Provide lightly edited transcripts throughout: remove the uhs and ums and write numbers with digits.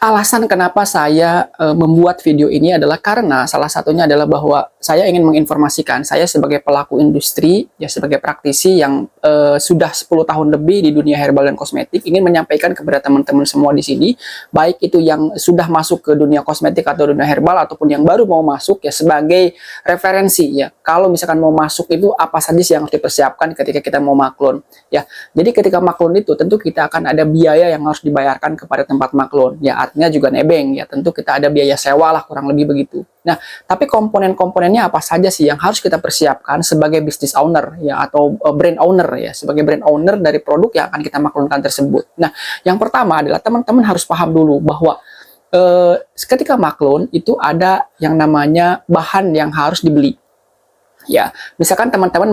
Alasan kenapa saya membuat video ini adalah karena salah satunya adalah bahwa saya ingin menginformasikan, saya sebagai pelaku industri, ya sebagai praktisi yang sudah 10 tahun lebih di dunia herbal dan kosmetik, ingin menyampaikan kepada teman-teman semua di sini, baik itu yang sudah masuk ke dunia kosmetik atau dunia herbal, ataupun yang baru mau masuk, ya sebagai referensi ya. Kalau misalkan mau masuk itu apa saja sih yang harus dipersiapkan ketika kita mau maklun, ya. Jadi ketika maklun itu tentu kita akan ada biaya yang harus dibayarkan kepada tempat maklun, ya artinya juga nebeng, ya tentu kita ada biaya sewa lah kurang lebih begitu. Nah, tapi komponen-komponennya apa saja sih yang harus kita persiapkan sebagai business owner ya atau brand owner ya, sebagai brand owner dari produk yang akan kita maklunkan tersebut. Nah, yang pertama adalah teman-teman harus paham dulu bahwa ketika maklun itu ada yang namanya bahan yang harus dibeli. Ya, misalkan teman-teman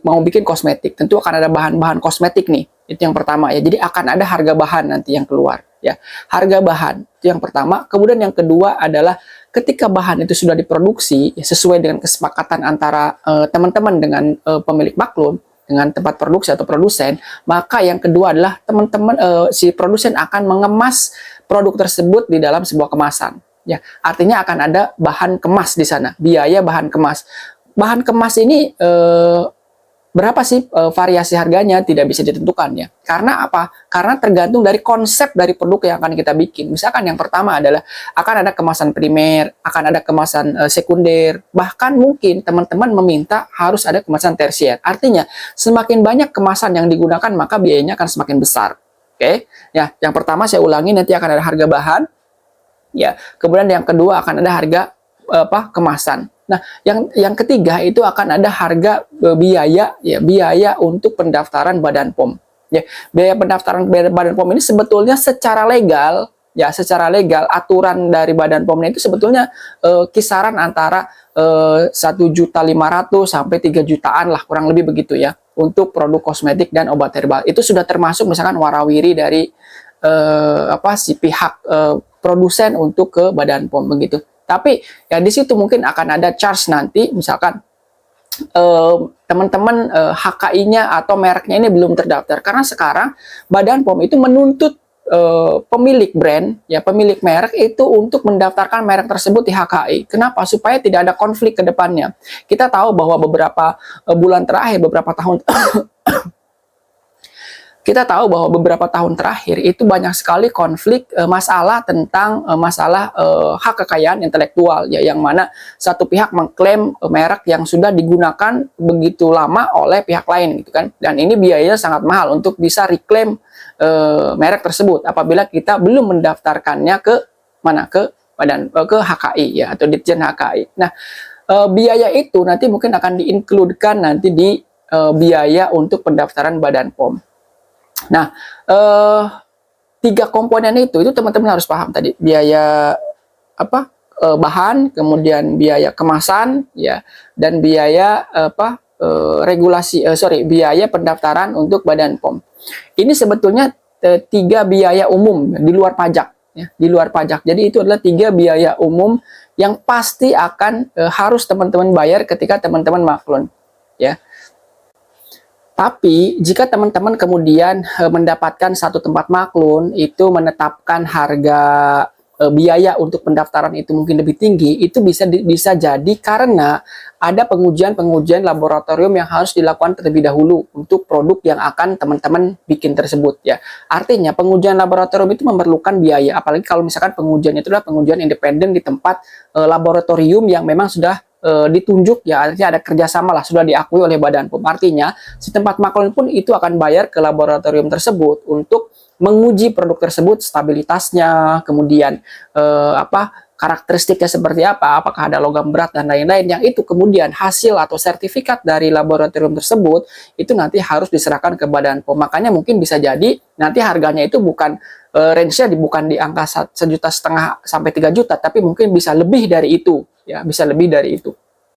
mau bikin kosmetik, tentu akan ada bahan-bahan kosmetik nih. Itu yang pertama ya. Jadi akan ada harga bahan nanti yang keluar ya. Harga bahan itu yang pertama. Kemudian yang kedua adalah ketika bahan itu sudah diproduksi ya, sesuai dengan kesepakatan antara teman-teman dengan pemilik maklun, dengan tempat produksi atau produsen, maka yang kedua adalah teman-teman si produsen akan mengemas produk tersebut di dalam sebuah kemasan. Ya, artinya akan ada bahan kemas di sana, biaya bahan kemas. Bahan kemas ini berapa sih variasi harganya tidak bisa ditentukan ya. Karena apa? Karena tergantung dari konsep dari produk yang akan kita bikin. Misalkan yang pertama adalah akan ada kemasan primer, akan ada kemasan sekunder, bahkan mungkin teman-teman meminta harus ada kemasan tersier. Artinya semakin banyak kemasan yang digunakan maka biayanya akan semakin besar. Oke? Ya, yang pertama saya ulangi, nanti akan ada harga bahan. Ya, kemudian yang kedua akan ada harga kemasan. Nah, yang ketiga itu akan ada harga biaya ya, biaya untuk pendaftaran Badan POM. Ya, biaya pendaftaran Badan POM ini sebetulnya secara legal ya, secara legal aturan dari Badan POM itu sebetulnya kisaran antara 1.500.000 sampai 3 jutaan lah kurang lebih begitu ya untuk produk kosmetik dan obat herbal. Itu sudah termasuk misalkan warawiri dari si pihak produsen untuk ke Badan POM begitu. Tapi ya di situ mungkin akan ada charge nanti, misalkan teman-teman HKI-nya atau mereknya ini belum terdaftar, karena sekarang Badan POM itu menuntut pemilik brand ya, pemilik merek itu untuk mendaftarkan merek tersebut di HKI. Kenapa? Supaya tidak ada konflik ke depannya. Kita tahu bahwa beberapa bulan terakhir, beberapa tahun kita tahu bahwa beberapa tahun terakhir itu banyak sekali konflik masalah tentang masalah hak kekayaan intelektual ya, yang mana satu pihak mengklaim merek yang sudah digunakan begitu lama oleh pihak lain gitu kan, dan ini biayanya sangat mahal untuk bisa reclaim merek tersebut apabila kita belum mendaftarkannya ke HKI ya, atau Ditjen HKI. Nah, biaya itu nanti mungkin akan diincludekan nanti di biaya untuk pendaftaran Badan POM. Nah, 3 komponen itu teman-teman harus paham tadi. Biaya bahan, kemudian biaya kemasan ya, dan biaya biaya pendaftaran untuk Badan POM. Ini sebetulnya 3 biaya umum di luar pajak ya, di luar pajak. Jadi itu adalah 3 biaya umum yang pasti akan harus teman-teman bayar ketika teman-teman maklun ya. Tapi jika teman-teman kemudian mendapatkan satu tempat maklun itu menetapkan harga biaya untuk pendaftaran itu mungkin lebih tinggi, itu bisa jadi karena ada pengujian laboratorium yang harus dilakukan terlebih dahulu untuk produk yang akan teman-teman bikin tersebut ya. Artinya pengujian laboratorium itu memerlukan biaya, apalagi kalau misalkan pengujian itu adalah pengujian independen di tempat laboratorium yang memang sudah ditunjuk ya, artinya ada kerjasama lah, sudah diakui oleh Badan POM. Artinya si tempat maklun pun itu akan bayar ke laboratorium tersebut untuk menguji produk tersebut, stabilitasnya, kemudian karakteristiknya seperti apa, apakah ada logam berat dan lain-lain, yang itu kemudian hasil atau sertifikat dari laboratorium tersebut itu nanti harus diserahkan ke Badan POM. Makanya mungkin bisa jadi nanti harganya itu bukan range-nya bukan di angka 1,5 juta sampai 3 juta, tapi mungkin bisa lebih dari itu ya, bisa lebih dari itu.